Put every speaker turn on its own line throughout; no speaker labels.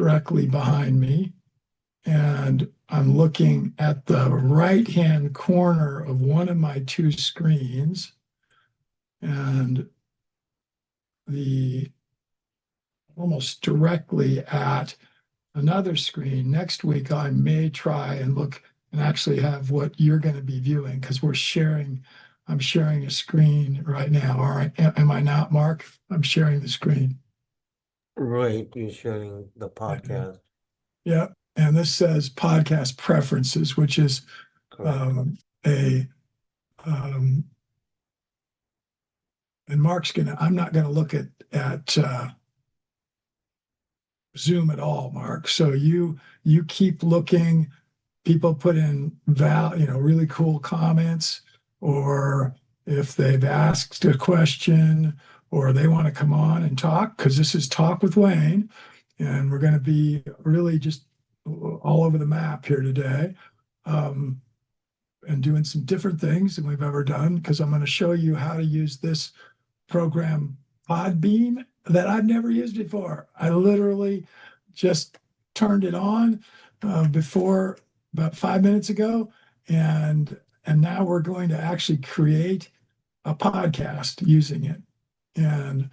directly behind me, and I'm looking at the right-hand corner of one of my two screens, and the almost directly at another screen. Next week, I may try and look and actually have what you're going to be viewing because I'm sharing a screen right now. All right. Am I not, Mark? I'm sharing the screen.
Right, you're sharing the
Yeah.
podcast.
Yeah. And this says podcast preferences, which is
Correct.
a, um, and I'm not going to look at Zoom at all, Mark. So you keep looking. People put in really cool comments, or if they've asked a question or they want to come on and talk, because this is Talk with Wayne, and we're going to be really just all over the map here today, um, and doing some different things than we've ever done, because I'm going to show you how to use this program Podbean that I've never used before. I literally just turned it on before about 5 minutes ago, and now we're going to actually create a podcast using it, and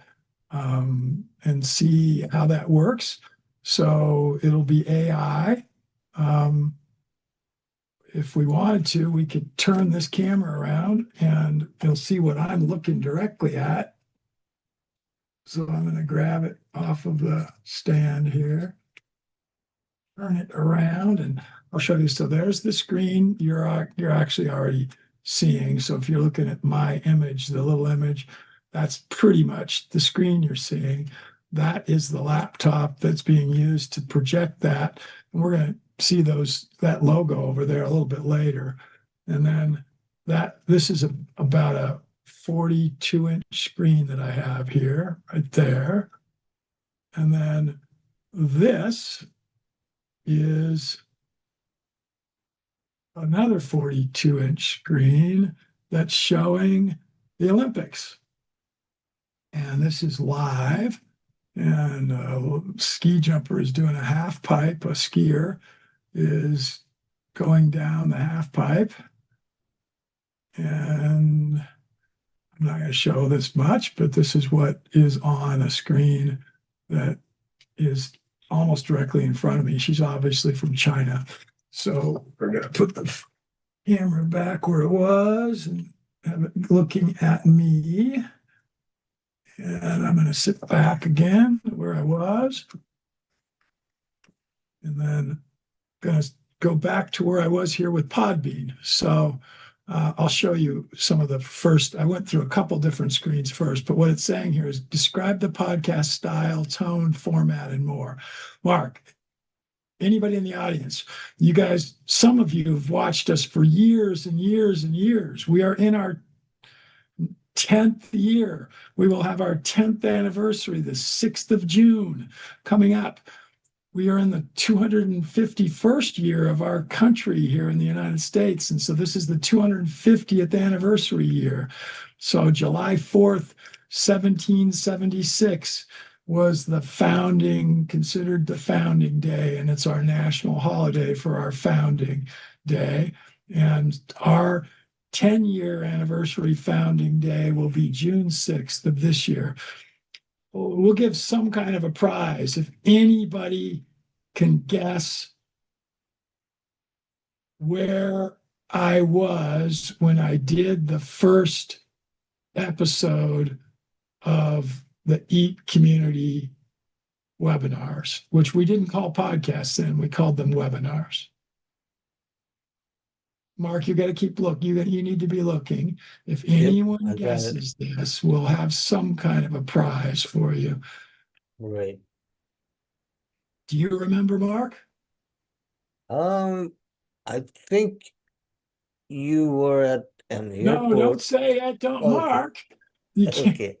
see how that works. So it'll be AI. Um, if we wanted to, we could turn this camera around and you'll see what I'm looking directly at. So I'm going to grab it off of the stand here, turn it around, and I'll show you. So there's the screen you're actually already seeing. So if you're looking at my image, the little image, that's pretty much the screen you're seeing. That is the laptop that's being used to project that. And we're going to see that logo over there a little bit later. And then this is about a 42-inch screen that I have here, right there. And then this is another 42-inch screen that's showing the Olympics. And this is live. And a ski jumper is doing a half pipe. A skier is going down the half pipe. And I'm not going to show this much, but this is what is on a screen that is almost directly in front of me. She's obviously from China. So we're going to put the camera back where it was and have it looking at me. And I'm going to sit back again where I was. And then going to go back to where I was here with Podbean. So I'll show you some of the first. I went through a couple different screens first, but what it's saying here is describe the podcast style, tone, format, and more. Mark, anybody in the audience, you guys, some of you have watched us for years and years and years. We are in our 10th year. We will have our 10th anniversary, the 6th of June, coming up. We are in the 251st year of our country here in the United States. And so this is the 250th anniversary year. So July 4th, 1776 was considered the founding day, and it's our national holiday for our founding day. And our 10-year anniversary founding day will be June 6th of this year. We'll give some kind of a prize if anybody can guess where I was when I did the first episode of the EAT community webinars, which we didn't call podcasts then, we called them webinars. Mark, you got to keep looking. You need to be looking. If anyone guesses this, we'll have some kind of a prize for you.
Right.
Do you remember, Mark?
I think you were at an
No, don't
airport.
say it. Don't,
Okay.
Mark. You can't.
Okay.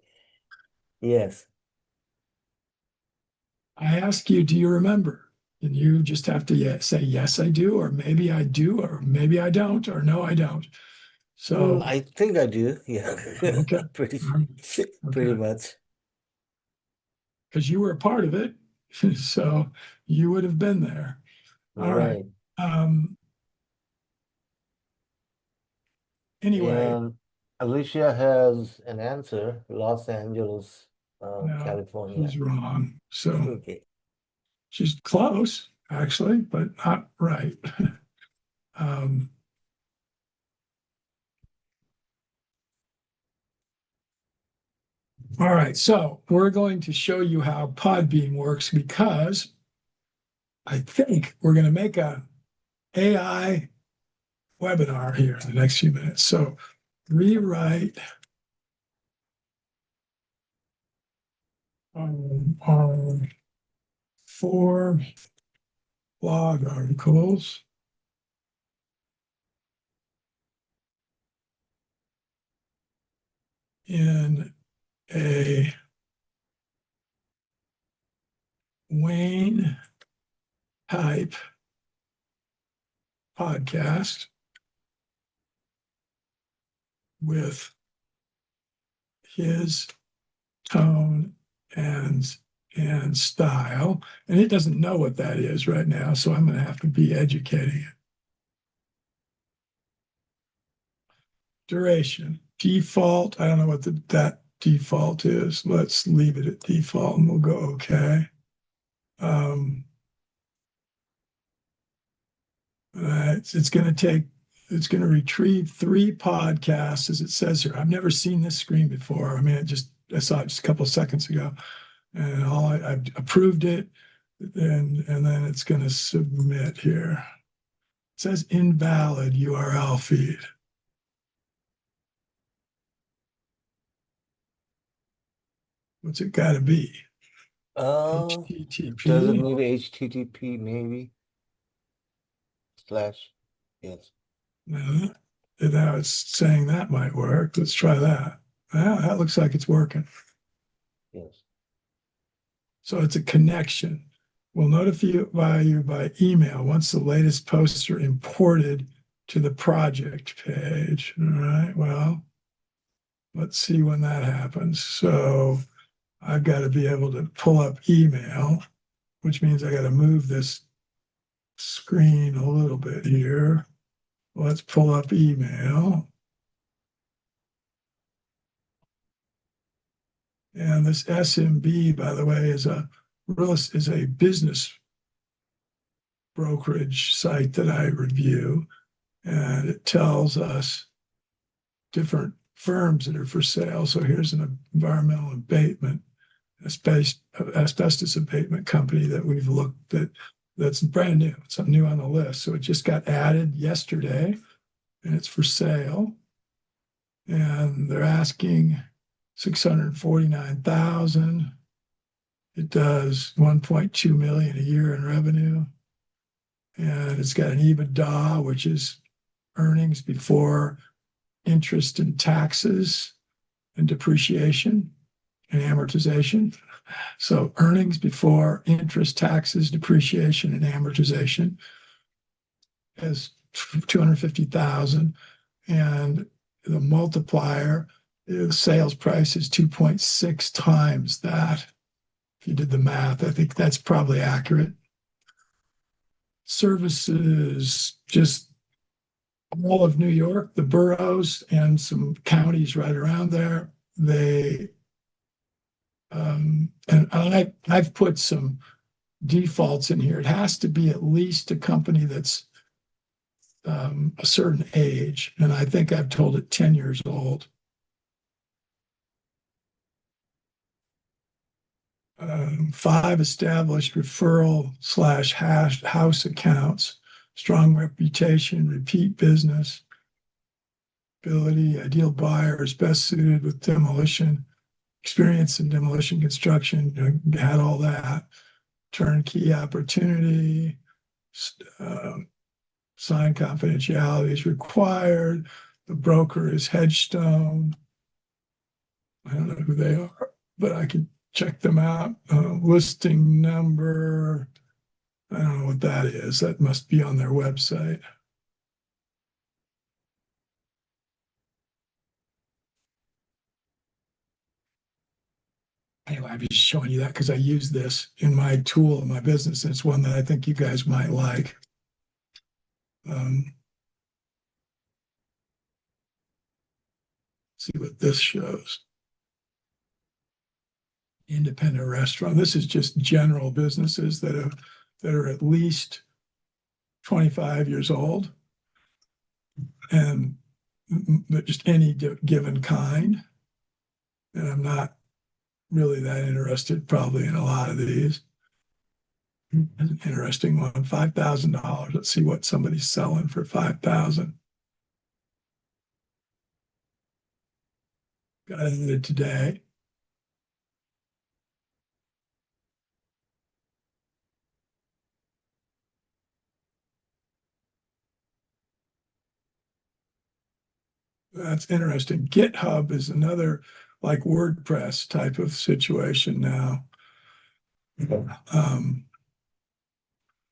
Yes.
I ask you, do you remember? And you just have to say, yes, I do, or maybe I do, or maybe I don't, or no, I don't. So,
I think I do. Yeah.
okay.
Pretty
Okay.
much.
Because you were a part of it. So you would have been there. All right.
Right.
Anyway,
And Alicia has an answer, Los Angeles,
no,
California.
she's wrong. So
Okay.
she's close, actually, but not right. Um, all right, so we're going to show you how Podbean works because I think we're going to make a AI webinar here in the next few minutes. So rewrite our 4 blog articles in a Wayne type podcast with his tone and style. And it doesn't know what that is right now, so I'm going to have to be educating it. Duration, default. I don't know what that default is. Let's leave it at default and we'll go okay. It's going to retrieve 3 podcasts as it says here. I've never seen this screen before. I mean, I saw it just a couple of seconds ago, and I've approved it, and then it's going to submit here. It says invalid URL feed. What's it got to be?
Does it
HTTP?
need HTTP maybe? Slash. Yes.
No, now it's saying that might work. Let's try that. That looks like it's working.
Yes.
So it's a connection. We'll notify you by email once the latest posts are imported to the project page. All right, well, let's see when that happens. So I've got to be able to pull up email, which means I got to move this screen a little bit here. Let's pull up email. And this SMB, by the way, is a business brokerage site that I review, and it tells us different firms that are for sale. So here's an environmental abatement, asbestos abatement company that we've looked at that's brand new. It's new on the list. So it just got added yesterday and it's for sale. And they're asking 649,000. It does 1.2 million a year in revenue. And it's got an EBITDA, which is earnings before interest and taxes and depreciation and amortization. So earnings before interest, taxes, depreciation, and amortization is 250,000. And the multiplier, the sales price is 2.6 times that. If you did the math, I think that's probably accurate. Services, just all of New York, the boroughs and some counties right around there. And I've put some defaults in here. It has to be at least a company that's a certain age, and I think I've told it 10 years old. 5 established referral/house accounts, strong reputation, repeat business, ability, ideal buyer is best suited with demolition, experience in demolition construction, had all that, turnkey opportunity, sign confidentiality is required. The broker is Hedgestone. I don't know who they are, but I can check them out. Listing number, I don't know what that is. That must be on their website. anyway, I'm just showing you that because I use this in my tool in my business. And it's one that I think you guys might like. See what this shows. Independent restaurant. This is just general businesses that are at least 25 years old, and just any given kind. And I'm not really that interested probably in a lot of these. An interesting one, $5,000. Let's see what somebody's selling for 5,000. Got it today. That's interesting. GitHub is another like WordPress type of situation now.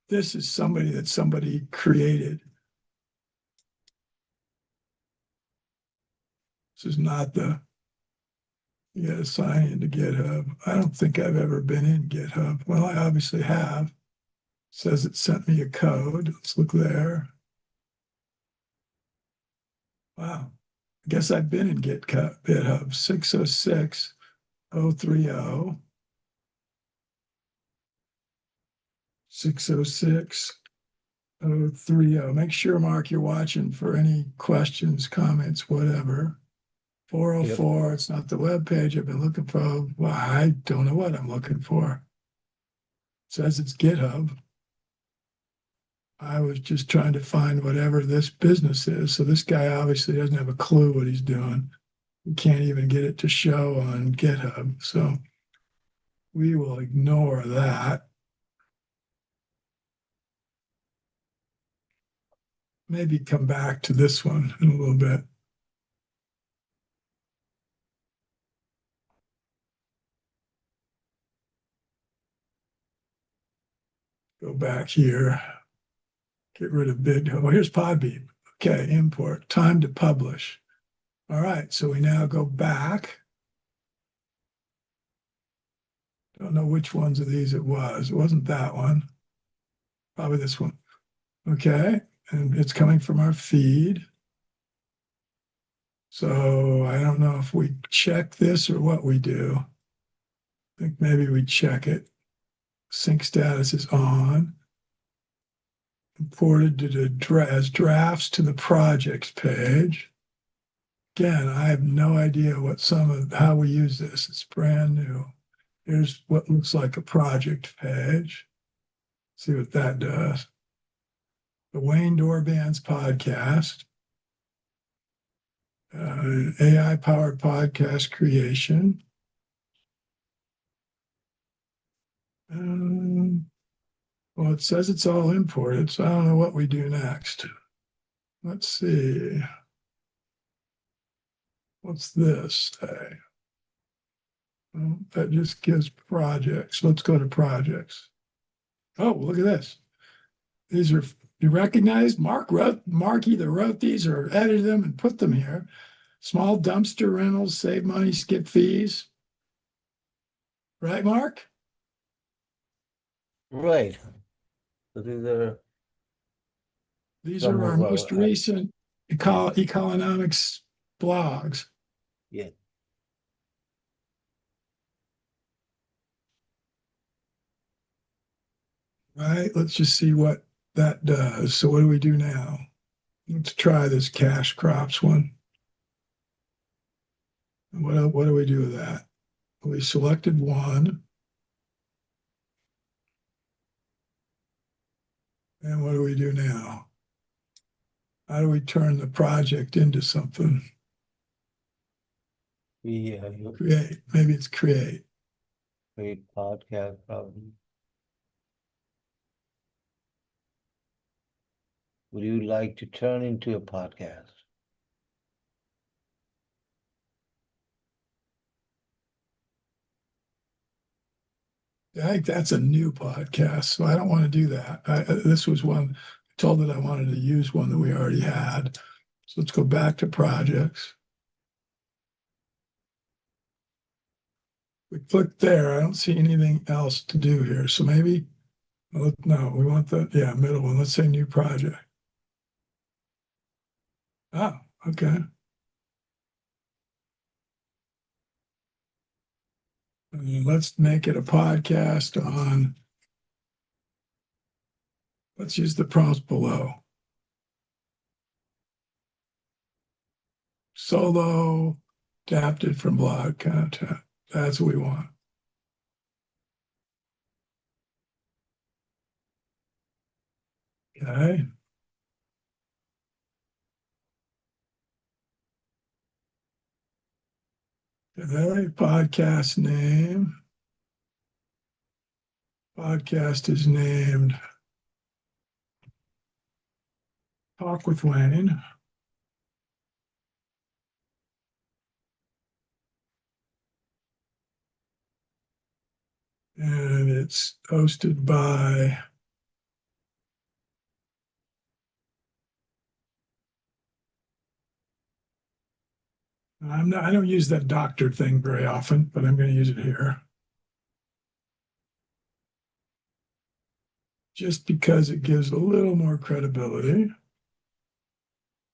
This is somebody that somebody created. This is not the, you got to sign into GitHub. I don't think I've ever been in GitHub. Well, I obviously have. It says it sent me a code. Let's look there. Wow. I guess I've been in GitHub 606.030. 606.030. Make sure, Mark, you're watching for any questions, comments, whatever. 404, It's not the web page I've been looking for. Well, I don't know what I'm looking for. It says it's GitHub. I was just trying to find whatever this business is. So this guy obviously doesn't have a clue what he's doing. We can't even get it to show on GitHub. So we will ignore that. Maybe come back to this one in a little bit. Go back here. Get rid of bid. Oh, here's Podbean. Okay, import. Time to publish. All right, so we now go back. Don't know which ones of these it was. It wasn't that one. Probably this one. Okay, and it's coming from our feed. So I don't know if we check this or what we do. I think maybe we check it. Sync status is on. Imported as drafts to the projects page. Again, I have no idea what how we use this. It's brand new. Here's what looks like a project page. See what that does. The Wayne Dorband's podcast. AI-powered podcast creation. Well, it says it's all imported, so I don't know what we do next. Let's see. What's this say? Well, that just gives projects. Let's go to projects. Oh, look at this. These are, you recognize? Mark either wrote these or edited them and put them here. Small dumpster rentals, save money, skip fees. Right, Mark?
Right. So
These
some
are our
of our
most recent economics blogs.
yeah.
Right, let's just see what that does. So what do we do now? Let's try this cash crops one. What do we do with that? We selected one. And what do we do now? How do we turn the project into something?
Yeah,
Create. Maybe it's create.
create podcast probably. Would you like to turn into a podcast?
I think that's a new podcast, so I don't want to do that. This was one I told that I wanted to use one that we already had. So let's go back to projects. We click there. I don't see anything else to do here. So maybe, no, we want the, yeah, middle one. Let's say new project. Oh, okay. Let's make it a podcast on, let's use the prompts below. Solo, adapted from blog content. That's what we want. Okay. Okay. Podcast name. Podcast is named Talk with Wayne. And it's hosted by I don't use that doctor thing very often, but I'm going to use it here. Just because it gives a little more credibility.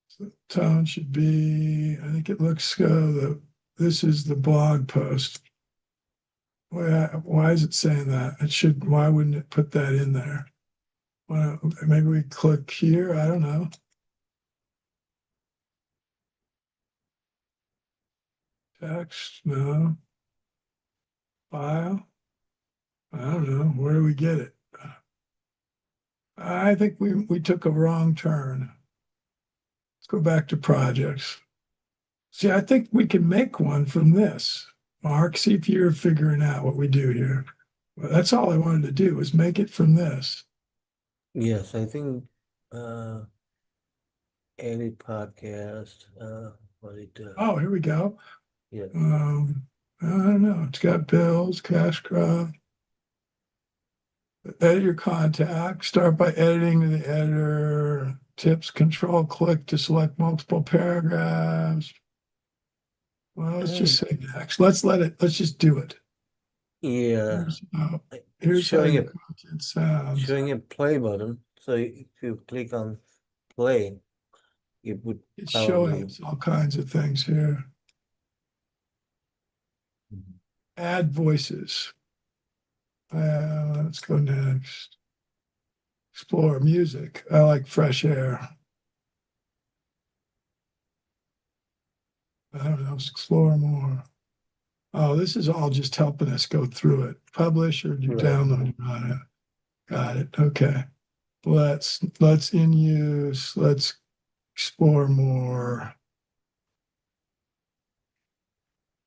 So the tone should be, I think it looks this is the blog post. Why is it saying that? Why wouldn't it put that in there? Well, maybe we click here. I don't know. Text, no. File, I don't know. Where do we get it? I think we took a wrong turn. Let's go back to projects. See, I think we can make one from this. Mark, see if you're figuring out what we do here. Well, that's all I wanted to do was make it from this.
Yes, I think edit podcast, what it
Oh, here we go.
yeah.
I don't know. It's got bills, cash crop. Edit your contact. Start by editing the editor. Tips, control, click to select multiple paragraphs. Well, let's just say next. Let's just do it.
Yeah, it's
Here's how
showing
your
a
content sounds.
showing a play button. So if you click on play, it would
It's showing
probably
us all kinds of things here. Add voices. Let's go next. Explore music. I like fresh air. I don't know. Explore more. Oh, this is all just helping us go through it. Publish or you
Right.
download on it. Got it. Okay. Let's in use. Let's explore more. I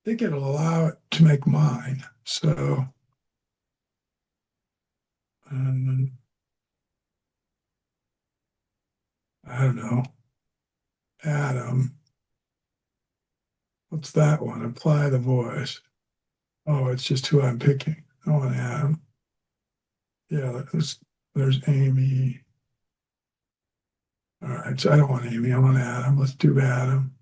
think it'll allow it to make mine. So, I don't know. Adam. What's that one? Apply the voice. Oh, it's just who I'm picking. I want Adam. Yeah, there's Amy. All right, so I don't want Amy. I want Adam. Let's do Adam.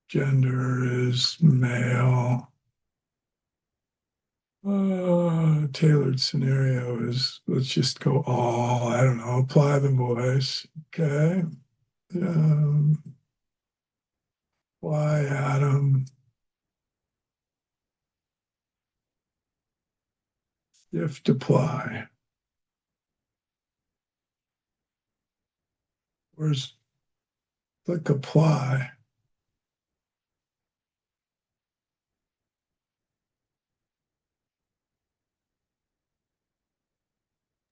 Gender is male. Tailored scenario is, let's just go all. I don't know. Apply the voice. Okay. Apply Adam. If apply. Where's click apply?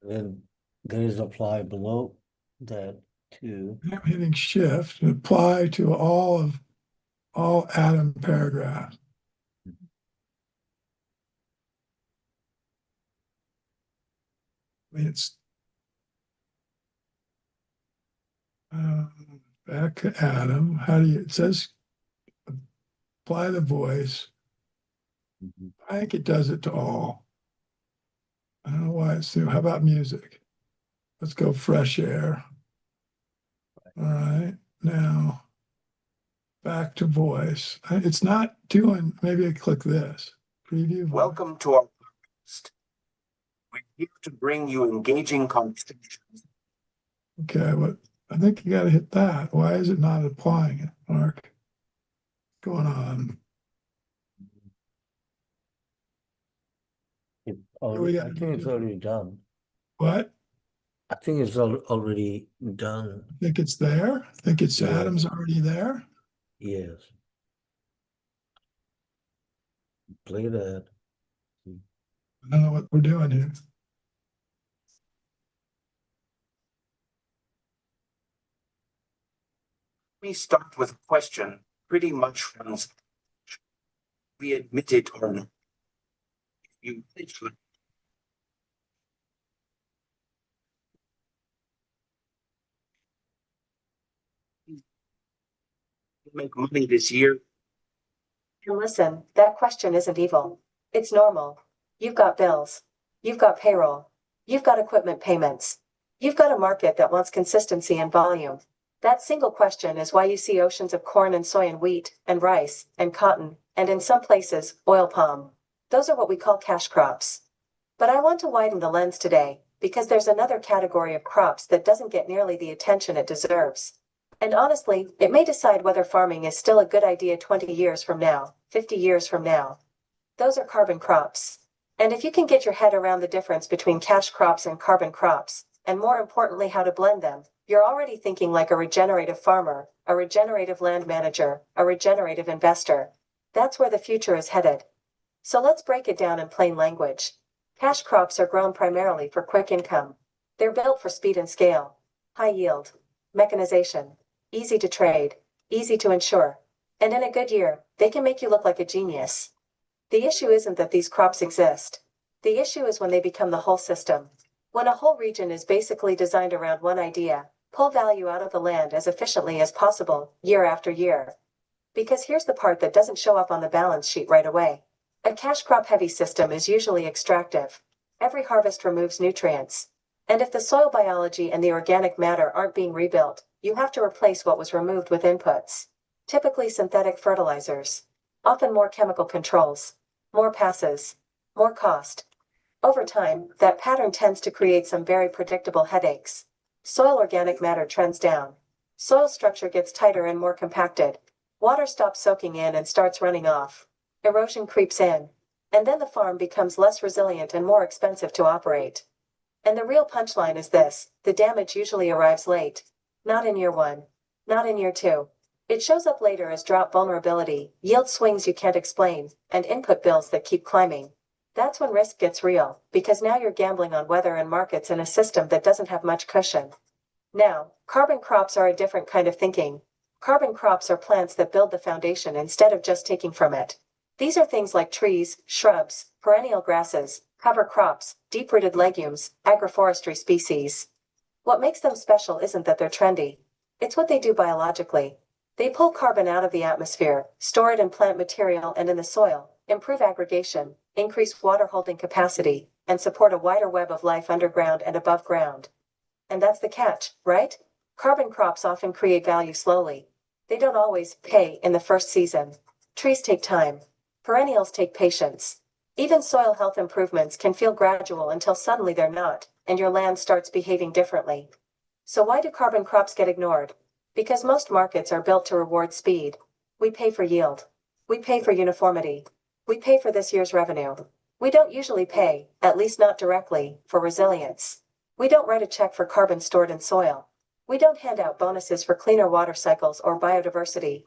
then there's apply below that too.
I'm hitting shift and apply to all Adam paragraphs. I mean, it's back to Adam. How do you, it says apply the voice. I think it does it to all. I don't know why it's new. How about music? Let's go fresh air. All right. Now back to voice. It's not doing, maybe I click this. Preview. Voice.
Welcome to our podcast. We're here to bring you engaging conversations.
Okay, but I think you got to hit that. Why is it not applying it, Mark? What's going on?
It
we
I
gotta
think
do?
it's already done.
What?
I think it's already done.
Think it's there? Think it's
Yeah.
Adam's already there?
Yes. Play that.
I don't know what we're doing here.
We start with a question pretty much from we admit it or not. You make money this year.
And listen, that question isn't evil. It's normal. You've got bills. You've got payroll. You've got equipment payments. You've got a market that wants consistency and volume. That single question is why you see oceans of corn and soy and wheat and rice and cotton and in some places, oil palm. Those are what we call cash crops. But I want to widen the lens today because there's another category of crops that doesn't get nearly the attention it deserves. And honestly, it may decide whether farming is still a good idea 20 years from now, 50 years from now. Those are carbon crops. And if you can get your head around the difference between cash crops and carbon crops, and more importantly how to blend them, you're already thinking like a regenerative farmer, a regenerative land manager, a regenerative investor. That's where the future is headed. So let's break it down in plain language. Cash crops are grown primarily for quick income. They're built for speed and scale, high yield, mechanization, easy to trade, easy to insure. And in a good year, they can make you look like a genius. The issue isn't that these crops exist. The issue is when they become the whole system. When a whole region is basically designed around one idea, pull value out of the land as efficiently as possible, year after year. Because here's the part that doesn't show up on the balance sheet right away. A cash crop heavy system is usually extractive. Every harvest removes nutrients. And if the soil biology and the organic matter aren't being rebuilt, you have to replace what was removed with inputs. Typically synthetic fertilizers. Often more chemical controls. More passes. More cost. Over time, that pattern tends to create some very predictable headaches. Soil organic matter trends down. Soil structure gets tighter and more compacted. Water stops soaking in and starts running off. Erosion creeps in. And then the farm becomes less resilient and more expensive to operate. And the real punchline is this: the damage usually arrives late. Not in year 1. Not in year 2. It shows up later as drought vulnerability, yield swings you can't explain, and input bills that keep climbing. That's when risk gets real, because now you're gambling on weather and markets in a system that doesn't have much cushion. Now, carbon crops are a different kind of thinking. Carbon crops are plants that build the foundation instead of just taking from it. These are things like trees, shrubs, perennial grasses, cover crops, deep-rooted legumes, agroforestry species. What makes them special isn't that they're trendy. It's what they do biologically. They pull carbon out of the atmosphere, store it in plant material and in the soil, improve aggregation, increase water holding capacity, and support a wider web of life underground and above ground. And that's the catch, right? Carbon crops often create value slowly. They don't always pay in the first season. Trees take time. Perennials take patience. Even soil health improvements can feel gradual until suddenly they're not, and your land starts behaving differently. So why do carbon crops get ignored? Because most markets are built to reward speed. We pay for yield. We pay for uniformity. We pay for this year's revenue. We don't usually pay, at least not directly, for resilience. We don't write a check for carbon stored in soil. We don't hand out bonuses for cleaner water cycles or biodiversity.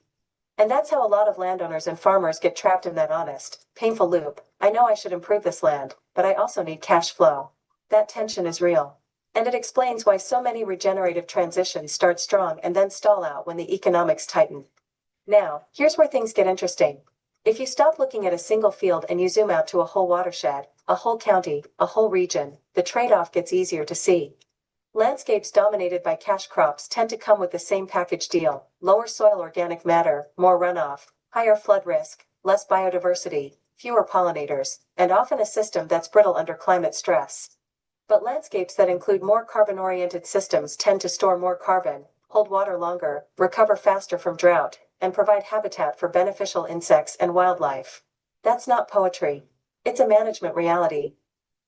And that's how a lot of landowners and farmers get trapped in that honest, painful loop. I know I should improve this land, but I also need cash flow. That tension is real. And it explains why so many regenerative transitions start strong and then stall out when the economics tighten. Now, here's where things get interesting. If you stop looking at a single field and you zoom out to a whole watershed, a whole county, a whole region, the trade-off gets easier to see. Landscapes dominated by cash crops tend to come with the same package deal: lower soil organic matter, more runoff, higher flood risk, less biodiversity, fewer pollinators, and often a system that's brittle under climate stress. But landscapes that include more carbon-oriented systems tend to store more carbon, hold water longer, recover faster from drought, and provide habitat for beneficial insects and wildlife. That's not poetry. It's a management reality.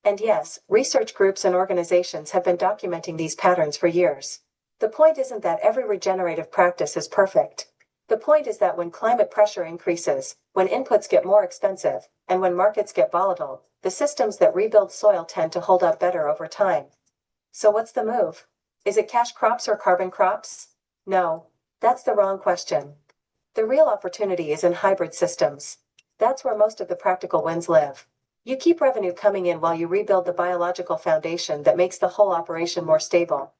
And yes, research groups and organizations have been documenting these patterns for years. The point isn't that every regenerative practice is perfect. The point is that when climate pressure increases, when inputs get more expensive, and when markets get volatile, the systems that rebuild soil tend to hold up better over time. So what's the move? Is it cash crops or carbon crops? No, that's the wrong question. The real opportunity is in hybrid systems. That's where most of the practical wins live. You keep revenue coming in while you rebuild the biological foundation that makes the whole operation more stable.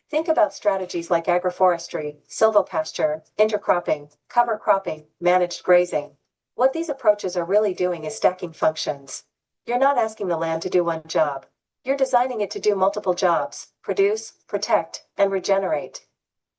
Think about strategies like agroforestry, silvopasture, intercropping, cover cropping, managed grazing. What these approaches are really doing is stacking functions. You're not asking the land to do one job. You're designing it to do multiple jobs: produce, protect, and regenerate.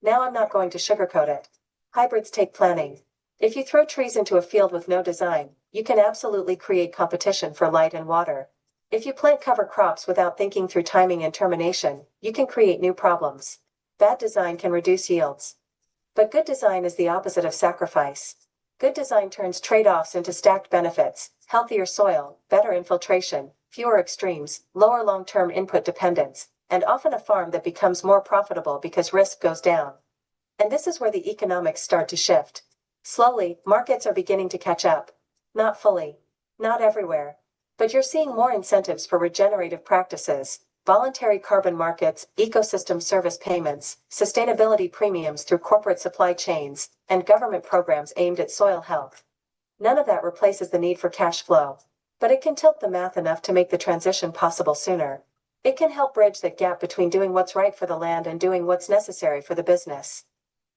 Now I'm not going to sugarcoat it. Hybrids take planning. If you throw trees into a field with no design, you can absolutely create competition for light and water. If you plant cover crops without thinking through timing and termination, you can create new problems. Bad design can reduce yields. But good design is the opposite of sacrifice. Good design turns trade-offs into stacked benefits: healthier soil, better infiltration, fewer extremes, lower long-term input dependence, and often a farm that becomes more profitable because risk goes down. And this is where the economics start to shift. Slowly, markets are beginning to catch up. Not fully. Not everywhere. But you're seeing more incentives for regenerative practices: voluntary carbon markets, ecosystem service payments, sustainability premiums through corporate supply chains, and government programs aimed at soil health. None of that replaces the need for cash flow, but it can tilt the math enough to make the transition possible sooner. It can help bridge that gap between doing what's right for the land and doing what's necessary for the business.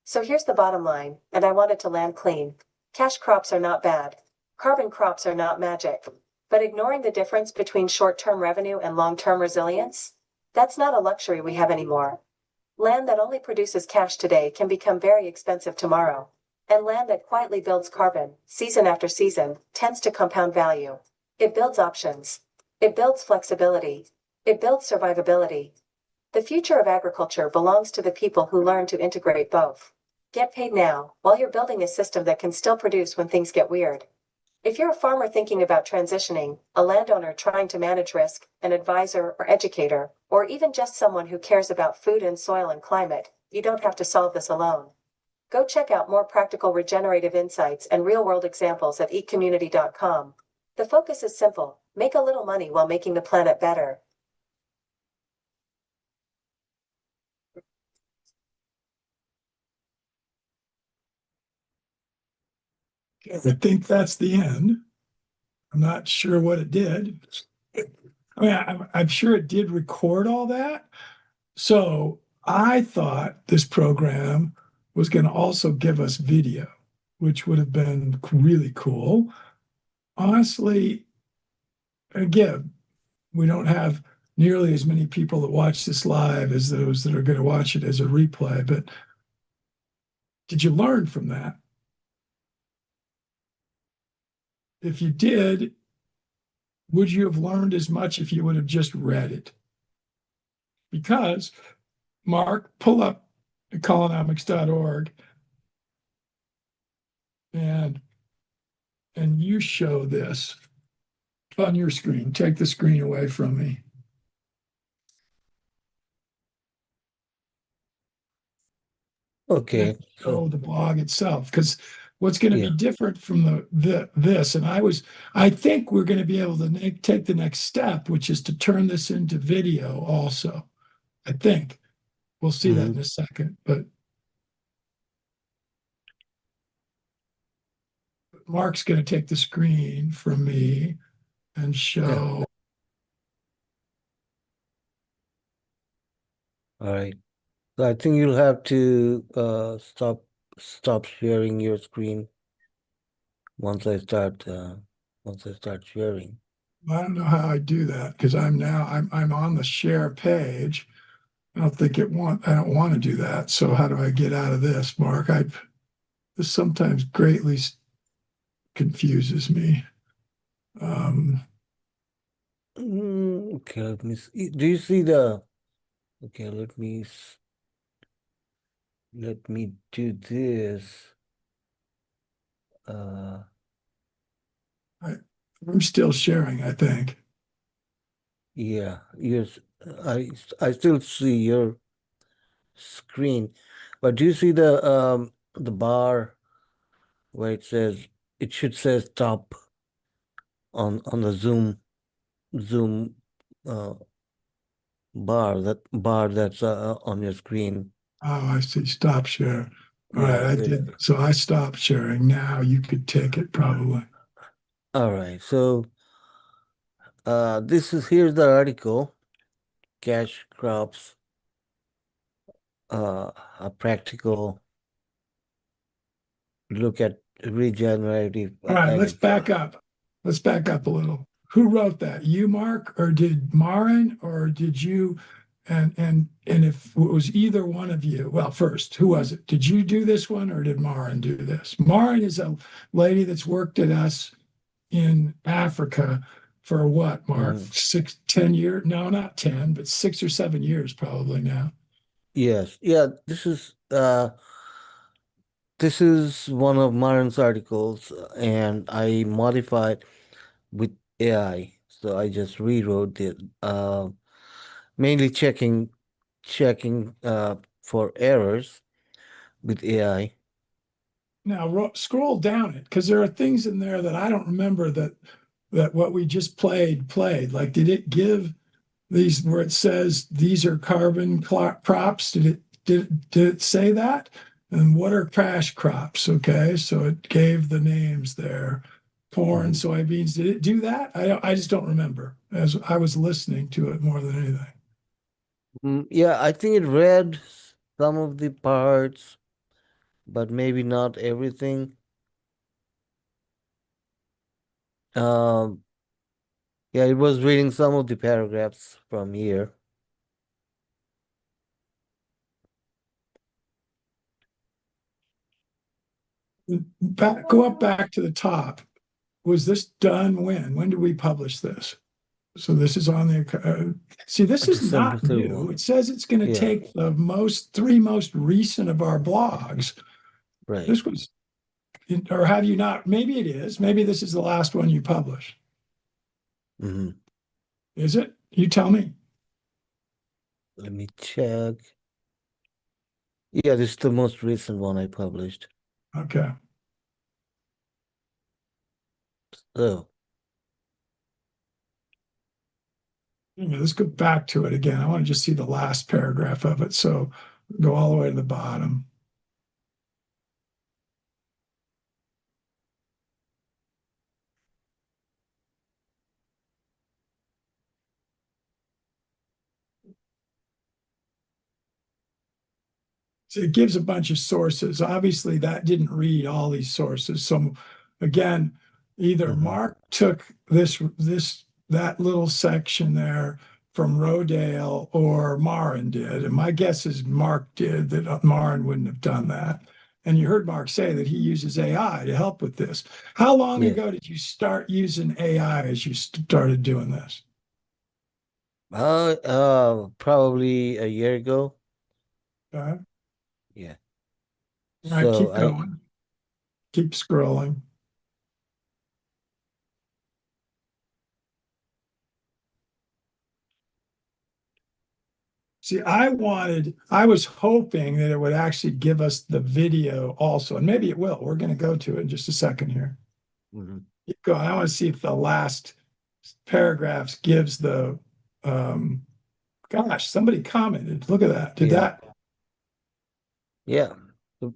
So here's the bottom line, and I want it to land clean. Cash crops are not bad. Carbon crops are not magic. But ignoring the difference between short-term revenue and long-term resilience? That's not a luxury we have anymore. Land that only produces cash today can become very expensive tomorrow. And land that quietly builds carbon, season after season, tends to compound value. It builds options. It builds flexibility. It builds survivability. The future of agriculture belongs to the people who learn to integrate both. Get paid now, while you're building a system that can still produce when things get weird. If you're a farmer thinking about transitioning, a landowner trying to manage risk, an advisor or educator, or even just someone who cares about food and soil and climate, you don't have to solve this alone. Go check out more practical regenerative insights and real-world examples at eatcommunity.com. The focus is simple: make a little money while making the planet better.
I think that's the end. I'm not sure what it did. I mean, I'm sure it did record all that. So I thought this program was going to also give us video, which would have been really cool. Honestly, again, we don't have nearly as many people that watch this live as those that are going to watch it as a replay. But did you learn from that? If you did, would you have learned as much if you would have just read it? Because, Mark, pull up economics.org and you show this on your screen. Take the screen away from me.
Okay,
Show
so
the blog itself, because what's going to
yeah,
be different from this, and I think we're going to be able to take the next step, which is to turn this into video also. I think we'll see that in a second, but Mark's going to take the screen from me and
yeah.
show.
All right. So I think you'll have to stop sharing your screen once I start sharing.
I don't know how I do that because I'm on the share page. I don't want to do that. So how do I get out of this, Mark? This sometimes greatly confuses me.
Okay, let me see. Do you see the? Okay, let me do this.
I'm still sharing, I think.
Yeah, yes, I still see your screen, but do you see the bar where it should say stop on the Zoom uh bar that's on your screen?
Oh, I see. Stop share. All right,
Yeah,
I did. So I stopped sharing. Now you could take it probably.
all right. So here's the article, cash crops, a practical look at regenerative
All right, let's
agriculture.
back up. Let's back up a little. Who wrote that? You, Mark, or did Marin, or did you? And if it was either one of you, well, first, who was it? Did you do this one, or did Marin do this? Marin is a lady that's worked at us in Africa for what, Mark?
Mhm.
10 years? No, not 10, but 6 or 7 years probably now.
Yes, yeah, this is one of Marin's articles, and I modified with AI. So I just rewrote it, mainly checking for errors with AI.
Now scroll down it because there are things in there that I don't remember that what we just played. Like, did it give these where it says these are carbon crops? Did it say that? And what are crash crops? Okay, so it gave the names there. Corn,
Mhm.
soybeans. Did it do that? I just don't remember as I was listening to it more than anything.
Yeah, I think it read some of the parts, but maybe not everything. Um, yeah, it was reading some of the paragraphs from here.
Go up back to the top. Was this done when? When did we publish this? So this is on the, see, this is
December
not new.
31.
It says it's going to
Yeah,
take the three most recent of our blogs.
right.
This was, or have you not? Maybe it is. Maybe this is the last one you published.
Hmm.
Is it? You tell me.
Let me check. Yeah, this is the most recent one I published.
Okay.
So,
Let's go back to it again. I want to just see the last paragraph of it. So go all the way to the bottom. So it gives a bunch of sources. Obviously, that didn't read all these sources. So again, either
mhm.
Mark took that little section there from Rodale or Marin did. And my guess is Mark did, that Marin wouldn't have done that. And you heard Mark say that he uses AI to help with this. How long
Yes.
ago did you start using AI as you started doing this?
Probably a year ago.
All
Yeah.
right,
So
keep going. Keep scrolling. See, I was hoping that it would actually give us the video also, and maybe it will. We're going to go to it in just a second here.
mhm.
Keep going. I want to see if the last paragraphs gives the, gosh, somebody commented. Look at that. Did
Yeah.
that?
Yeah. So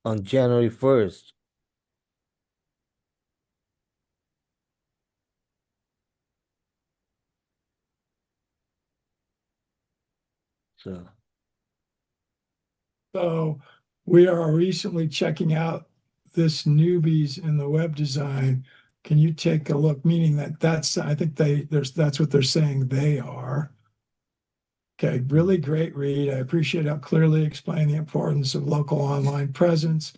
on January 1st. So,
So we are recently checking out this newbies in the web design. Can you take a look? Meaning I think that's what they're saying they are. Okay, really great read. I appreciate how clearly explained the importance of local online presence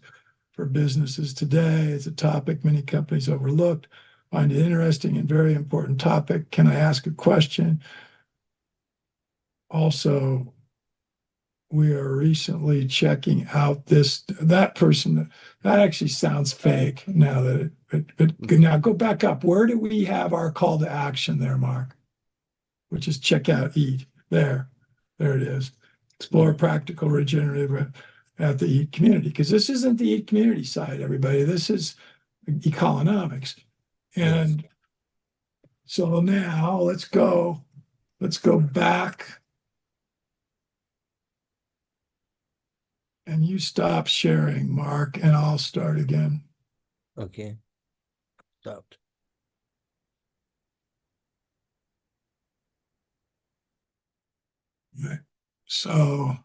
for businesses today. It's a topic many companies overlooked. Find it interesting and very important topic. Can I ask a question? Also, we are recently checking out that person. That actually sounds fake now that now go back up. Where do we have our call to action there, Mark? Which is check out, eat. There it is. Explore practical regenerative at the EAT community, because this isn't the EAT community side, everybody. This is Economics. And so now let's go back. And you stop sharing, Mark, and I'll start again.
Okay. Stopped.
Right. So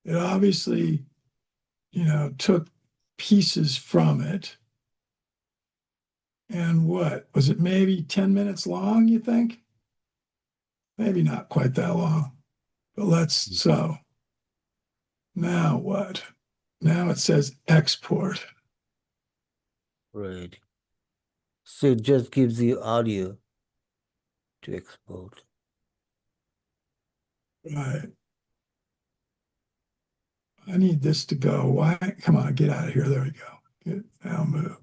it obviously, took pieces from it. And what was it? Maybe 10 minutes long, you think? Maybe not quite that long, but so now what? Now it says export.
Right. So it just gives you audio to export.
Right. I need this to go. Why? Come on, get out of here. There we go. Now move.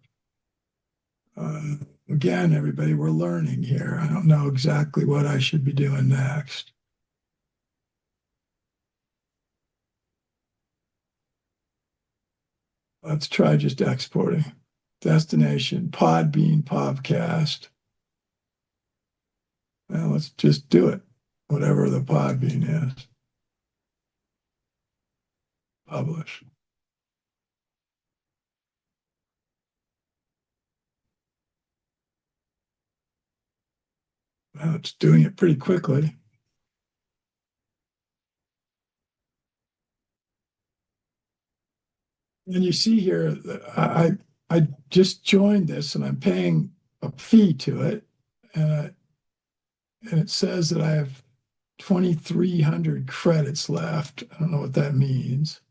Again, everybody, we're learning here. I don't know exactly what I should be doing next. Let's try just exporting. Destination, Podbean, Podcast. Well, let's just do it, whatever the Podbean is. Publish. Well, it's doing it pretty quickly. And you see here, I just joined this and I'm paying a fee to it. And it says that I have 2,300 credits left. I don't know what that means.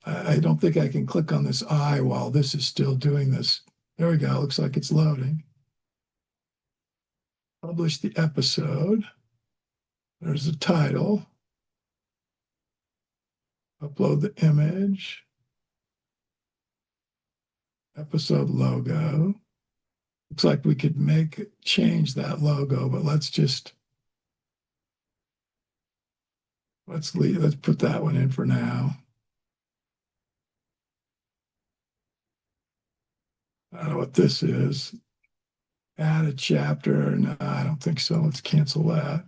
I don't think I can click on this eye while this is still doing this. There we go. Looks like it's loading. Publish the episode. There's the title. Upload the image. Episode logo. Looks like we could change that logo, but let's put that one in for now. I don't know what this is. Add a chapter. No, I don't think so. Let's cancel that.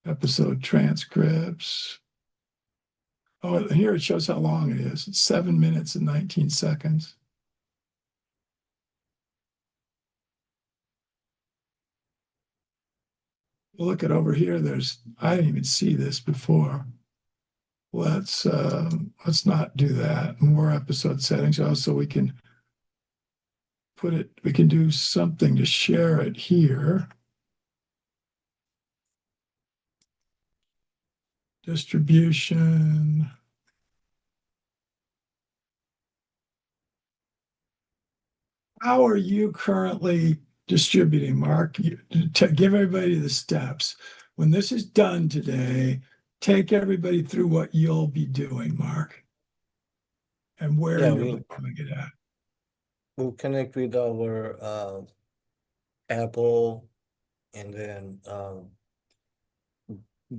Episode transcripts. Oh, and here it shows how long it is. It's 7 minutes and 19 seconds. Look at over here. I didn't even see this before. Let's not do that. More episode settings. Also, we can do something to share it here. Distribution. How are you currently distributing, Mark? Give everybody the steps. When this is done today, take everybody through what you'll be doing, Mark, and where you'll be doing it at.
We'll connect with our Apple and then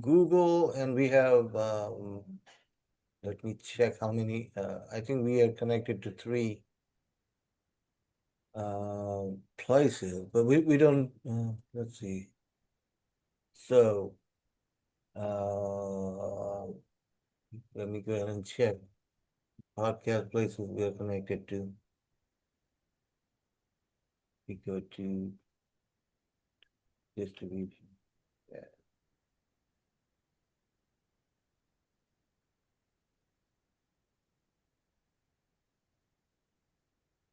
Google, and we have let me check how many. I think we are connected to 3 places, but we don't. Let's see. So let me go ahead and check podcast places we are connected to. We go to distribution. Yeah.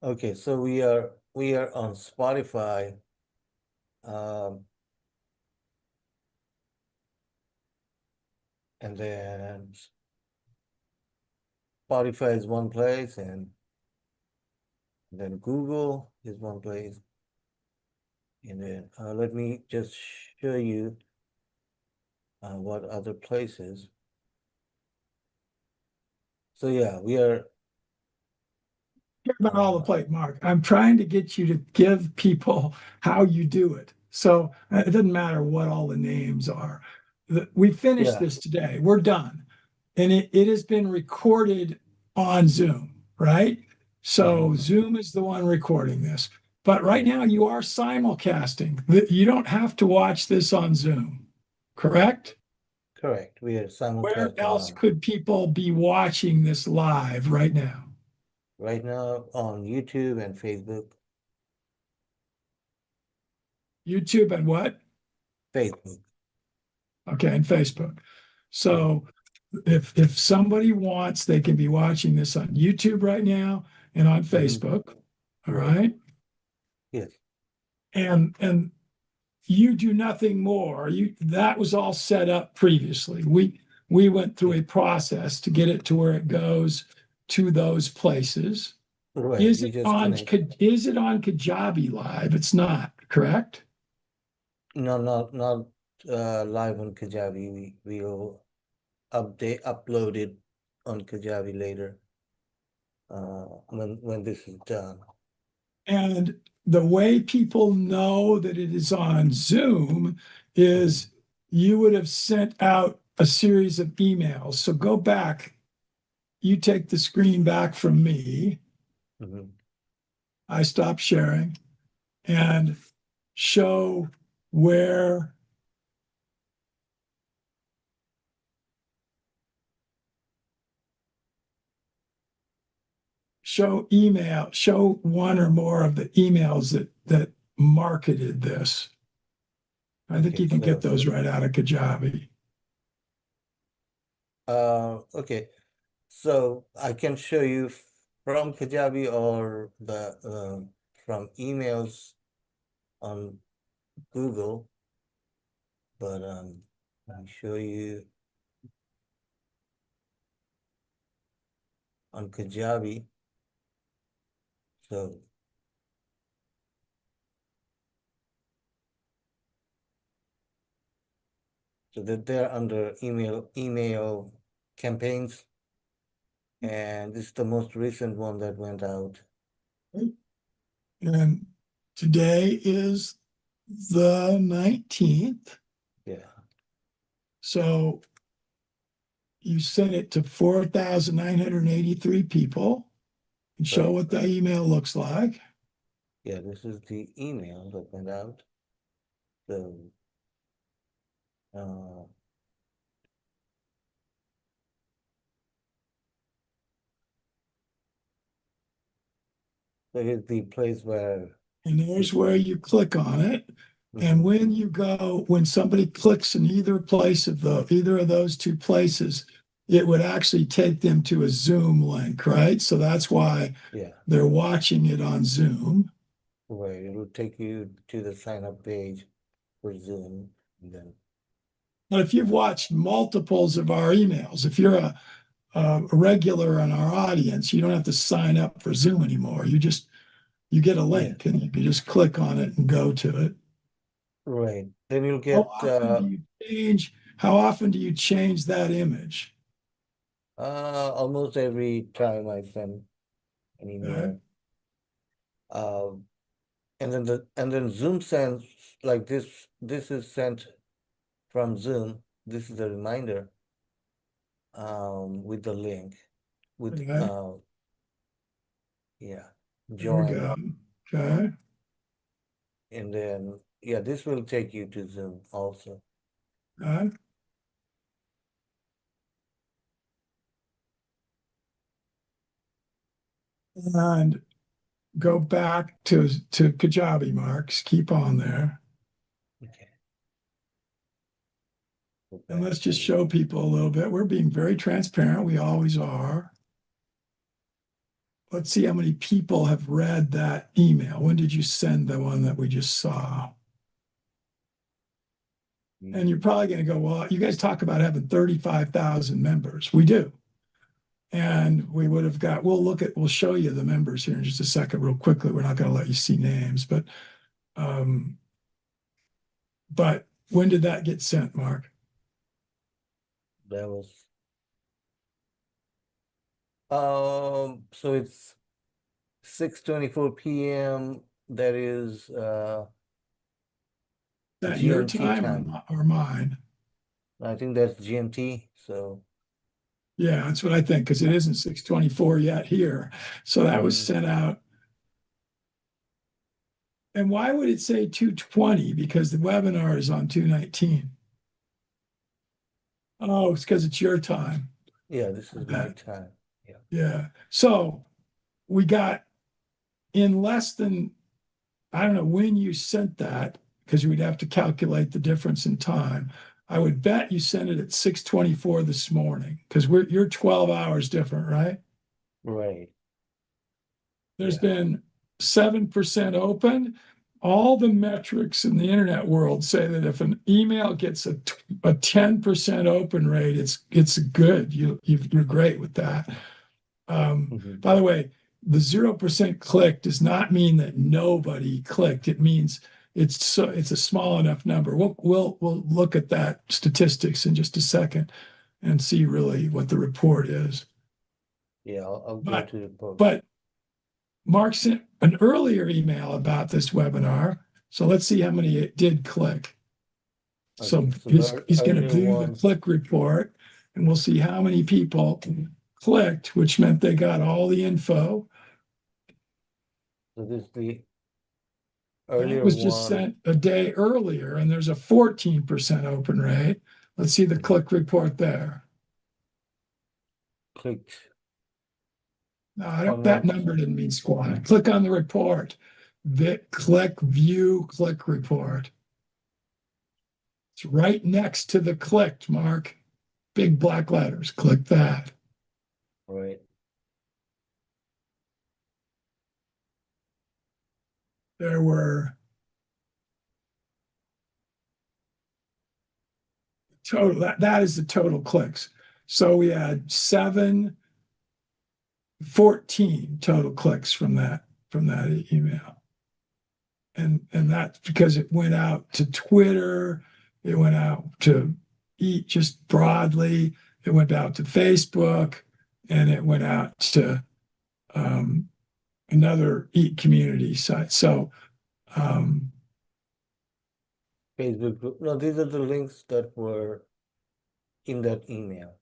Okay, so we are on Spotify. And then Spotify is one place, and then Google is one place. And then let me just show you what other places. So yeah, we are.
About all the plate, Mark. I'm trying to get you to give people how you do it. So it doesn't matter what all the names are. We finished
Yeah.
this today. We're done. And it has been recorded on Zoom, right? So
Mhm.
Zoom is the one recording this. But right
Yeah.
now you are simulcasting. You don't have to watch this on Zoom, correct?
Correct. We are
Where
simulcasting
else
on
could people be watching this live right now?
right now on YouTube and Facebook.
YouTube and what?
Facebook.
Okay, and Facebook.
Yeah.
So if somebody wants, they can be watching this on YouTube right now and on
Mhm.
Facebook. All
Right.
right.
Yes.
And you do nothing more. That was all set up previously. We went through
Yeah.
a process to get it to where it goes to those places.
Right.
Is
You
it
just
on
connect.
Kajabi Live? It's not, correct?
No, not live on Kajabi. We'll upload it on Kajabi later. When this is done.
And the way people know that it is on Zoom
Mhm.
is you would have sent out a series of emails. So go back, you take the screen back from me.
Mhm.
I stop sharing and show where show one or more of the emails that marketed this. I think
Okay.
you can get
So
those right out of Kajabi.
okay. So I can show you from Kajabi or the from emails on Google, but let me show you on Kajabi. So that they're under email campaigns, and this is the most recent one that went out.
And today is the 19th.
Yeah.
So you sent it to 4,983 people and show
Right.
what the email looks like.
Yeah, this is the email that went out. So uh, so here's the place where
And there's where you click on it. And
Mhm.
when somebody clicks in either of those two places, it would actually take them to a Zoom link, right? So that's why
Yeah,
they're watching it on Zoom.
right. It will take you to the sign up page for Zoom, and then
But if you've watched multiples of our emails, if you're a regular in our audience, you don't have to sign up for Zoom anymore. You get a
yeah,
link and you can just click on it and go to it.
right. Then you'll
How
get
often do you change? How often do you change that image?
almost every time I send an
Okay.
email. And then Zoom sends like this. This is sent from Zoom. This is a reminder with the link with
Okay.
yeah,
There we
join,
go. Okay.
and then yeah, this will take you to Zoom also.
Okay. And go back to Kajabi marks. Keep on there.
Okay. Go
And
back
let's just
to
show people a little bit. We're being very transparent. We always are. Let's see how many people have read that email. When did you send the one that we just saw? And you're probably going to go, well, you guys talk about having 35,000 members. We do. And we would have we'll show you the members here in just a second, real quickly. We're not going to let you see names, but when did that get sent, Mark?
that was So it's 6:24 p.m. That is
That your
GMT
time or,
time.
or mine?
I think that's GMT. So
Yeah, that's what I think, because it isn't 6:24 yet here. So that was
mm,
sent out. And why would it say 2:20? Because the webinar is on 2:19. Oh, it's because it's your time.
yeah, this is my time. Yeah.
Yeah. So we got in less than, I don't know when you sent that, because we'd have to calculate the difference in time. I would bet you sent it at 6:24 this morning, because you're 12 hours different, right?
Right.
There's
Yeah.
been 7% open. All the metrics in the internet world say that if an email gets a 10% open rate, it's good. You're great with that.
Mhm.
By the way, the 0% click does not mean that nobody clicked. It means it's a small enough number. We'll look at that statistics in just a second and see really what the report is.
Yeah, I'll go
But
to report.
but Mark sent an earlier email about this webinar. So let's see how many it did click. So
Okay, so
he's going to
earlier
view the
one,
click report and we'll see how many people clicked, which meant they got all the info.
so this is the
That
earlier
was just
one
sent a day earlier and there's a 14% open rate. Let's see the click report there.
clicked
No, I don't,
on
that
what?
number didn't mean squat. Click on the report. Click view click report. It's right next to the clicked, Mark. Big black letters. Click that.
Right.
There were total, that is the total clicks. So we had 14 total clicks from that email. And that's because it went out to Twitter, it went out to Eat just broadly, it went out to Facebook, and it went out to another Eat community site. So
Facebook group. No, these are the links that were in that email.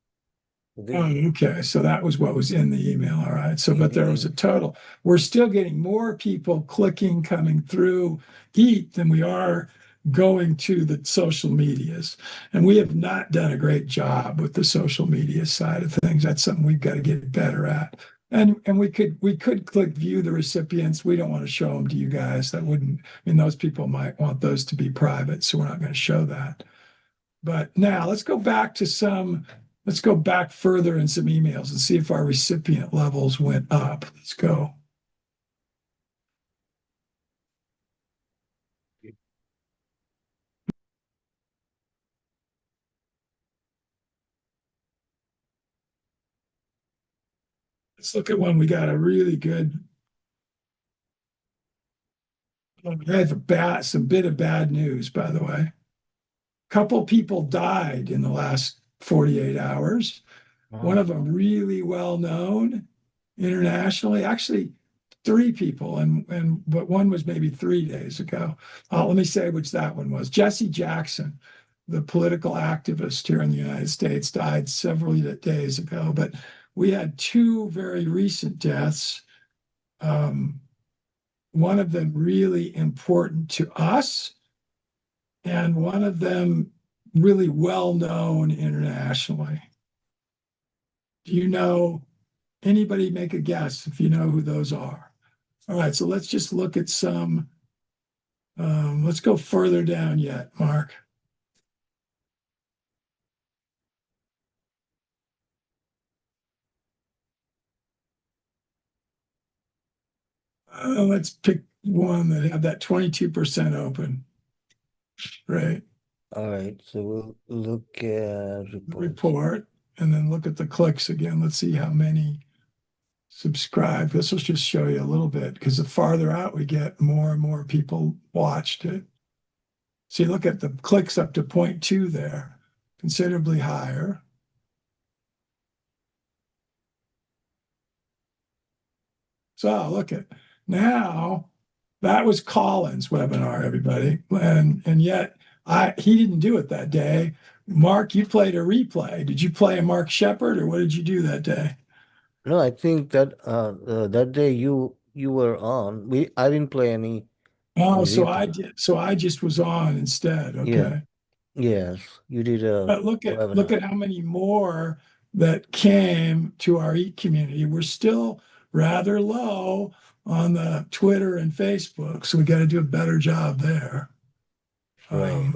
oh, okay. So that was what was in the email. All right. So, but there was a
These,
total. We're still getting more people clicking, coming through Eat than we are going to the social medias. And we have not done a great job with the social media side of things. That's something we've got to get better at. And we could click view the recipients. We don't want to show them to you guys. That wouldn't, I mean, those people might want those to be private. So we're not going to show that. But now let's go back further in some emails and see if our recipient levels went up. Let's go. Let's look at one we got a really good. I have some bit of bad news, by the way. A couple people died in the last 48 hours. One of them really well known internationally. Actually, three people, but one was maybe 3 days ago. Let me say which that one was. Jesse Jackson, the political activist here in the United States, died several days ago. But we had two very recent deaths. One of them really important to us, and one of them really well known internationally. Do you know anybody? Make a guess if you know who those are. All right, so let's just look at some. Let's go further down yet, Mark. Let's pick one that had that 22% open. Right.
all right, so we'll look at
The
reports.
report, and then look at the clicks again. Let's see how many subscribe. This will just show you a little bit, because the farther out we get, more and more people watched it. See, look at the clicks up to 0.2 there, considerably higher. So look at now that was Colin's webinar, everybody. And yet he didn't do it that day. Mark, you played a replay. Did you play a Mark Shepard or what did you do that day?
No, I think that that day you were on. I didn't play any
Oh, so I
replay.
did. So I just was on instead.
Yeah.
Okay.
Yes, you did a
But look
webinar.
at how many more that came to our EAT community. We're still rather low on the Twitter and Facebook, so we got to do a better job there.
Right.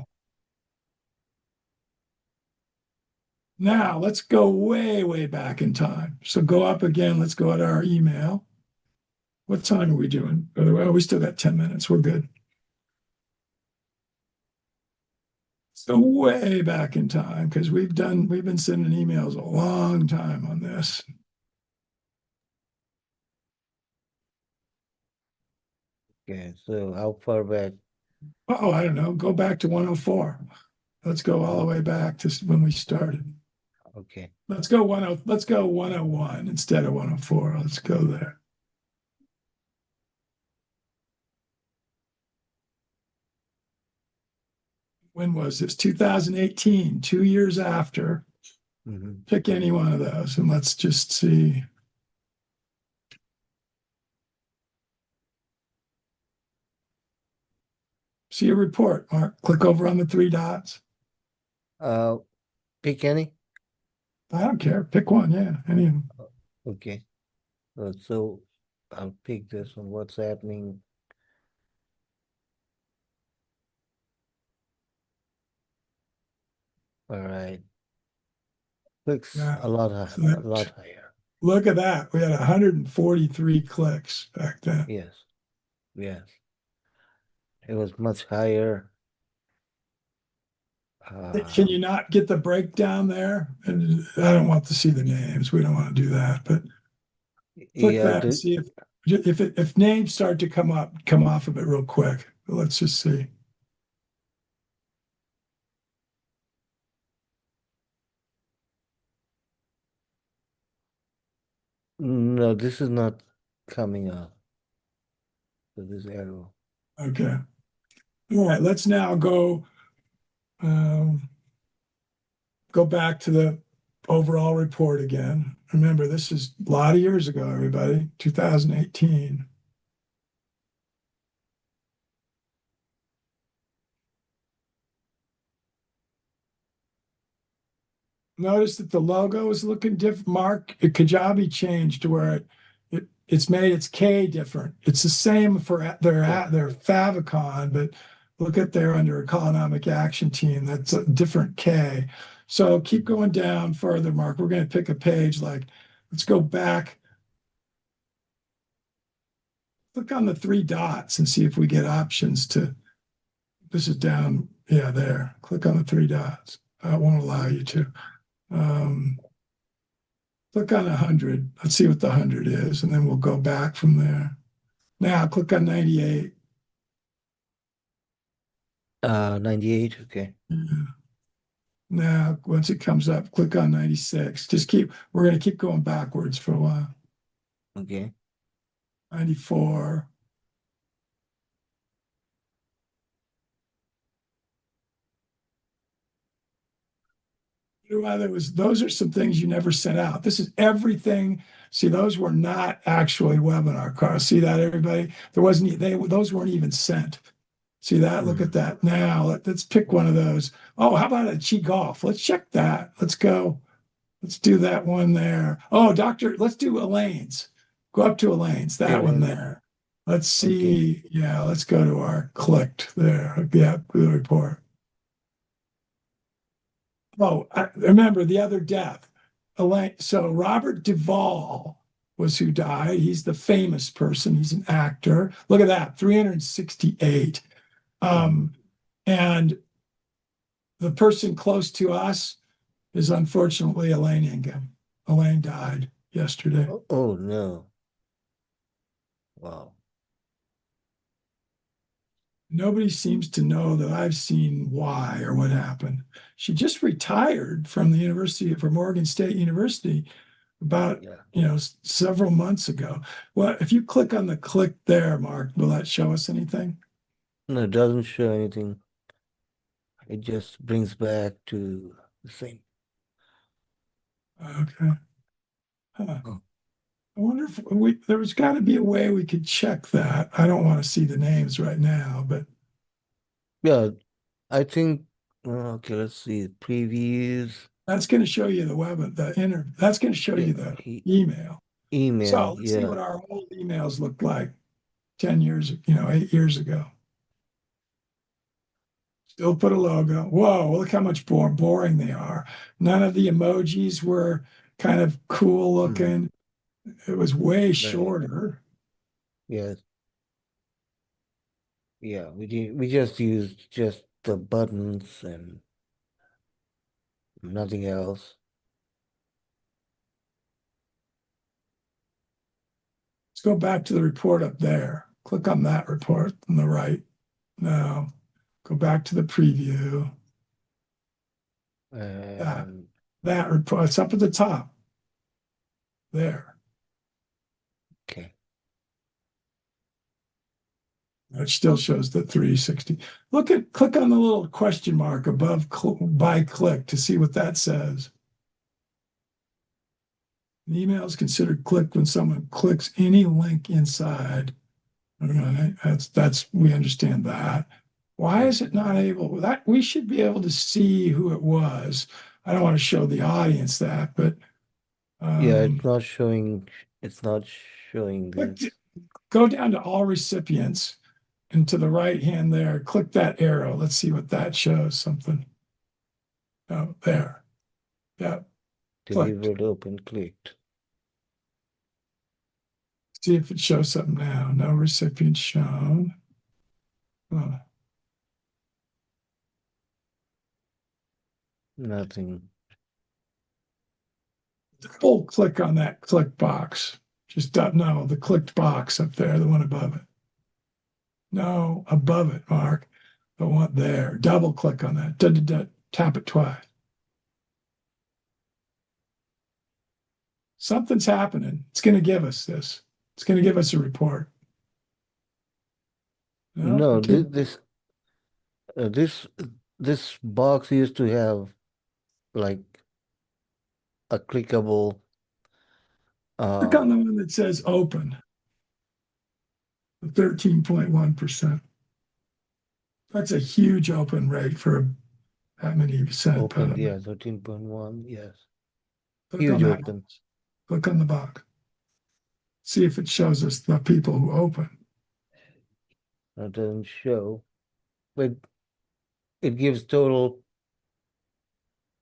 Now let's go way, way back in time. So go up again. Let's go at our email. What time are we doing? Well, we still got 10 minutes. We're good. So way back in time, because we've been sending emails a long time on this.
Okay, so how far back?
Oh, I don't know. Go back to 104. Let's go all the way back to when we started.
Okay.
Let's go 101 instead of 104. Let's go there. When was this? 2018, 2 years after.
Mhm.
Pick any one of those and let's just see. See a report, Mark. Click over on the three dots.
Pick any?
I don't care. Pick one. Yeah, any of them.
Okay. So I'll pick this one. What's happening? All right. Clicks
Yeah.
a lot higher.
Look at that. We had 143 clicks back then.
Yes. Yes. It was much higher.
Can you not get the breakdown there? And I don't want to see the names. We don't want to do that. But click
Yeah,
that and see if names start to come off of it real quick. Let's just see.
no, this is not coming up. So this arrow.
Okay. All right. Let's now go back to the overall report again. Remember, this is a lot of years ago, everybody. 2018. Notice that the logo is looking different. Mark Kajabi changed to where it's made its K different. It's the same for their favicon, but look at their under economic action team. That's a different K. So keep going down further, Mark. We're going to pick a page like, let's go back. Click on the three dots and see if we get options to, this is down, yeah, there. Click on the three dots. I won't allow you to. Click on 100. Let's see what the 100 is, and then we'll go back from there. Now click on 98.
98. Okay.
Yeah. Now, once it comes up, click on 96. We're going to keep going backwards for a while.
Okay.
94. Those are some things you never sent out. This is everything. See, those were not actually webinar cards. See that, everybody? Those weren't even sent. See that? Look at that. Now let's pick one of those. Oh, how about a Chi Golf? Let's check that. Let's go. Let's do that one there. Oh, let's do Elaine's. Go up to Elaine's, that one there. Let's see. Okay. Yeah, let's go to our clicked there. Yeah, the report. Oh, remember the other death. Elaine. So Robert Duvall was who died. He's the famous person. He's an actor. Look at that, 368. And the person close to us is unfortunately Elaine Ingham. Elaine died yesterday.
Oh no. Wow.
Nobody seems to know that I've seen why or what happened. She just retired from Morgan State University about,
Yeah.
several months ago. Well, if you click on the click there, Mark, will that show us anything?
No, it doesn't show anything. It just brings back to the same.
Okay. Huh.
Oh.
I wonder if there's got to be a way we could check that. I don't want to see the names right now, but
Yeah, I think, okay, let's see, previews,
that's going to show you that's going to show
yeah,
you the email.
email,
So let's see
yeah.
what our old emails looked like 10 years, 8 years ago. Still put a logo. Whoa, look how much more boring they are. None of the emojis were kind of cool looking. It was way
Right.
shorter.
Yes. Yeah, we just used just the buttons and nothing else.
Let's go back to the report up there. Click on that report on the right. Now, go back to the preview.
And
That report, it's up at the top. There.
okay.
It still shows the 360. Click on the little question mark above by click to see what that says. An email is considered clicked when someone clicks any link inside. Okay, we understand that. Why is it not able that we should be able to see who it was? I don't want to show the audience that, but
Yeah, it's not showing this.
go down to all recipients and to the right hand there, click that arrow. Let's see what that shows something. Oh, there. Yeah. Clicked.
Delivered open clicked.
See if it shows something now. No recipient shown. Oh,
Nothing.
double click on that click box. No, the clicked box up there, the one above it. No, above it, Mark. The one there. Double click on that. Tap it twice. Something's happening. It's going to give us this. It's going to give us a report.
No,
okay.
this box used to have like a clickable
Click on the one that says open. 13.1%. That's a huge open rate for that many sent.
open, yeah, 13.1, yes.
Click
Huge
on that.
open.
Click on the box. See if it shows us the people who open.
It doesn't show, but it gives total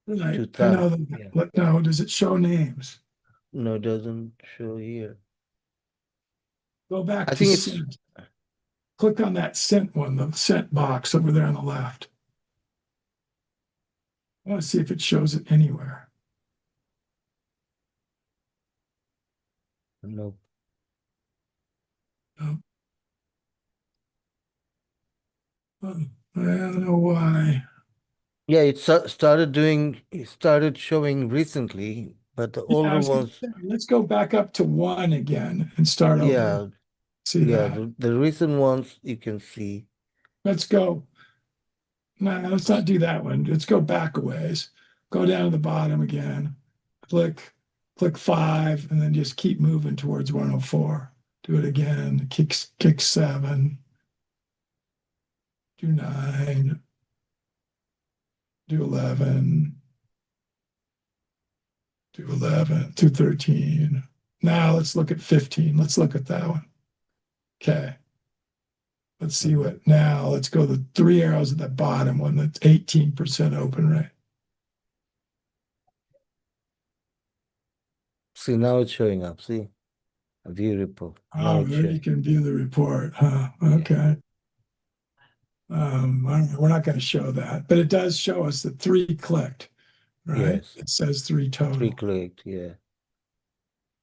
Right. I
2,000.
know that.
Yeah.
No, does it show names?
No, it doesn't show here.
Go back
I
to
think it's
sent. Click on that sent one, the sent box over there on the left. I want to see if it shows it anywhere.
no.
No. I don't know why.
Yeah, it started showing recently, but the
Yeah,
older ones,
let's go back up to 1 again and start over.
yeah,
See
yeah,
that.
the recent ones you can see.
Let's go. No, let's not do that one. Let's go back a ways. Go down to the bottom again. Click 5, and then just keep moving towards 104. Do it again. Kick 7. Do 9. Do 11. Do 11. Do 13. Now let's look at 15. Let's look at that one. Okay. Let's see let's go the 3 arrows at the bottom one that's 18% open rate.
See, now it's showing up. See, a view report. Now
Oh,
it's
there you
showing.
can view the report. Huh? Okay. We're not going to show that, but it does show us that 3 clicked, right?
Yes,
It says 3 total.
3 clicked. Yeah.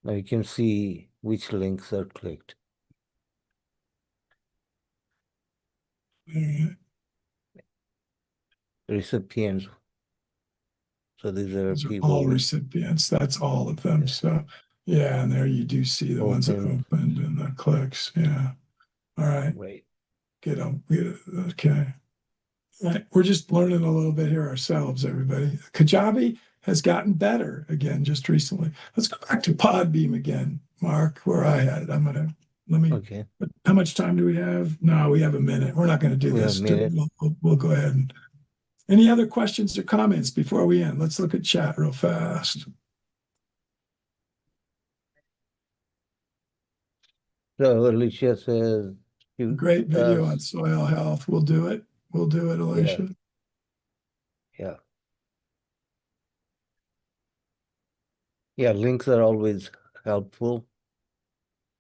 Now you can see which links are clicked.
Mhm.
Recipients. So these are
Those are
people
all
with
recipients. That's all of them.
Yeah.
So, yeah, and there you do see the ones that
Open.
opened and the clicks. Yeah. All right.
Right.
Get them. Okay. All right. We're just learning a little bit here ourselves, everybody. Kajabi has gotten better again just recently. Let's go back to Podbeam again, Mark, where I had it. Let me,
Okay.
how much time do we have? No, we have a minute. We're not going to do
We have
this.
a minute.
We'll go ahead and any other questions or comments before we end? Let's look at chat real fast.
So Alicia says, shoot
Great video on
us.
soil health. We'll do it. We'll do it, Alicia.
Yeah. Yeah, links are always helpful.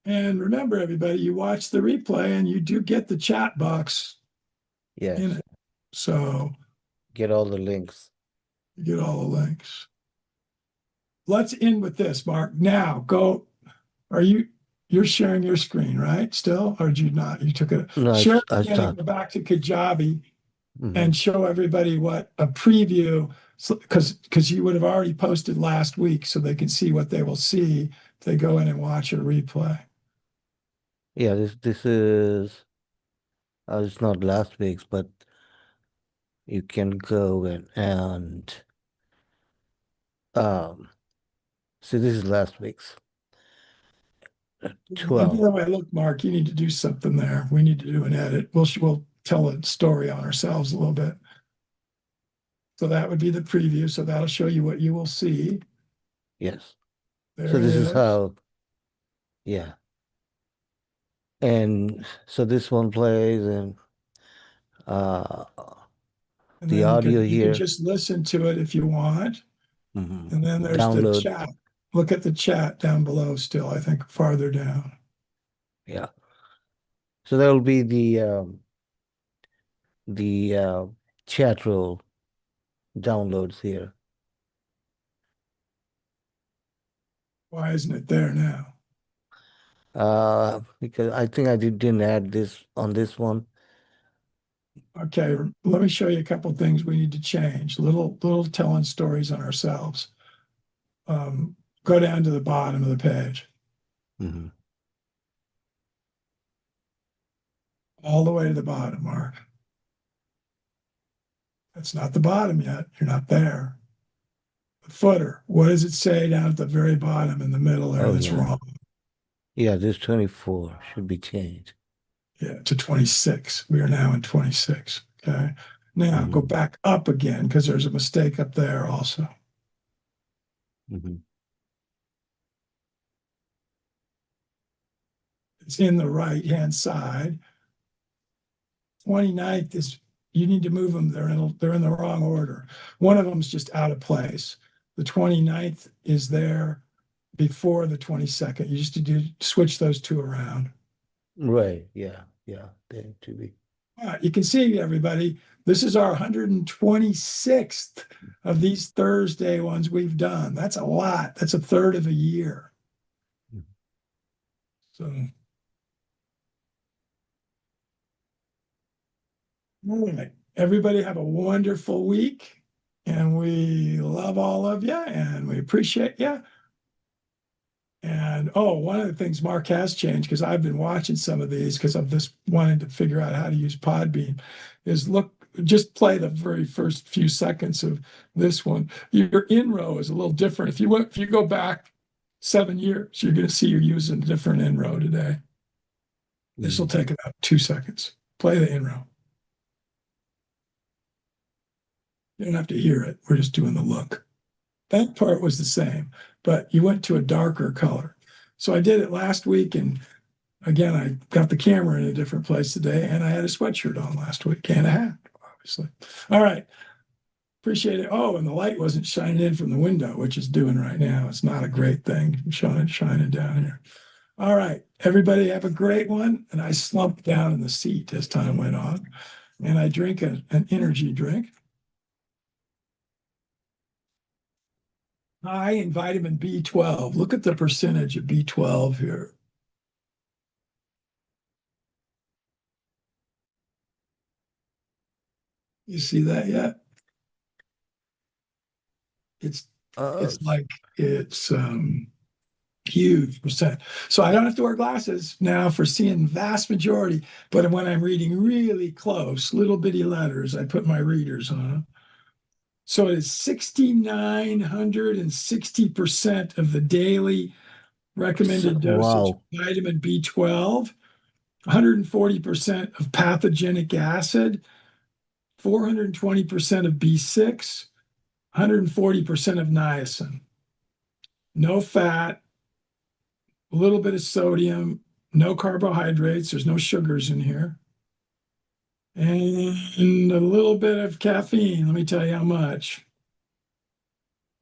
And remember, everybody, you watch the replay and you do get the chat box in
Yes.
it. So
Get all the links.
you get all the links. Let's end with this, Mark. Now go. You're sharing your screen, right? Still, or did you not? You took it.
No,
Share
I
again and
stopped.
go back to Kajabi
Mhm.
and show everybody what a preview, because you would have already posted last week, so they can see what they will see if they go in and watch a replay.
Yeah, this is it's not last week's, but you can go and see this is last week's.
By
12.
the way, look, Mark, you need to do something there. We need to do an edit. We'll tell a story on ourselves a little bit. So that would be the preview. So that'll show you what you will see.
Yes.
There
So
it
this is
is.
how, yeah. And so this one plays and uh
And
the
then
audio
you can
here.
just listen to it if you want.
Mhm.
And then there's the
Download.
chat. Look at the chat down below still, I think farther down.
Yeah. So there will be the chat roll downloads here.
Why isn't it there now?
Because I think I didn't add this on this one.
Okay, let me show you a couple things we need to change. Little telling stories on ourselves. Go down to the bottom of the page.
Mhm.
All the way to the bottom, Mark. That's not the bottom yet. You're not there. The footer. What does it say down at the very bottom in the middle there
Oh,
that's
yeah.
wrong?
Yeah, this 24 should be changed.
Yeah, to 26. We are now in 26. Okay. Now go
Mhm.
back up again because there's a mistake up there also.
Mhm.
It's in the right-hand side. 29th is, you need to move them. They're in the wrong order. One of them is just out of place. The 29th is there before the 22nd. You just need to switch those two around.
Right. Yeah. Yeah. They to be.
All right, you can see, everybody, this is our 126th of these Thursday ones we've done. That's a lot. That's a third of a year. So, all right, everybody have a wonderful week. And we love all of you and we appreciate you. And one of the things Mark has changed, because I've been watching some of these because of this wanting to figure out how to use Podbean, is just play the very first few seconds of this one. Your in row is a little different. If you go back 7 years, you're going to see you're using a different in row today. This will take about 2 seconds. Play the in row. You don't have to hear it. We're just doing the look. That part was the same, but you went to a darker color. So I did it last week, and again, I got the camera in a different place today, and I had a sweatshirt on last week and a hat, obviously. All right. Appreciate it. Oh, and the light wasn't shining in from the window, which it's doing right now. It's not a great thing, shining down here. All right. Everybody have a great one. And I slumped down in the seat as time went on, and I drink an energy drink. High in vitamin B12. Look at the percentage of B12 here. You see that yet? It's
Uh,
like it's huge percent. So I don't have to wear glasses now for seeing vast majority, but when I'm reading really close, little bitty letters, I put my readers on. So it is 6,960% of the daily recommended dosage of
wow.
vitamin B12, 140% of pathogenic acid, 420% of B6, 140% of niacin. No fat, a little bit of sodium, no carbohydrates, there's no sugars in here, and a little bit of caffeine. Let me tell you how much.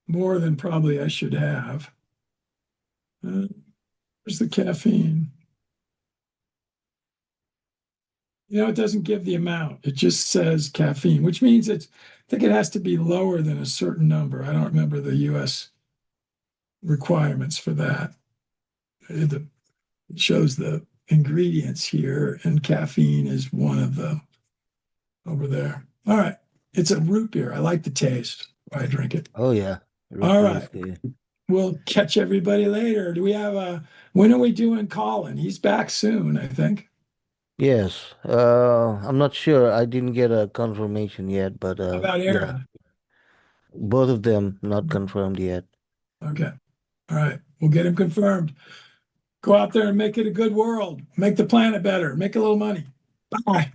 More than probably I should have. Where's the caffeine? It doesn't give the amount. It just says caffeine, which means I think it has to be lower than a certain number. I don't remember the US requirements for that. It shows the ingredients here, and caffeine is one of them over there. All right. It's a root beer. I like the taste. I drink it.
Oh yeah. Root
All
beer is
right.
good.
We'll catch everybody later. Do we have when are we doing Colin? He's back soon, I think.
Yes. I'm not sure. I didn't get a confirmation yet, but
How about
yeah,
Aaron?
both of them not confirmed yet.
Okay. All right. We'll get him confirmed. Go out there and make it a good world. Make the planet better. Make a little money. Bye.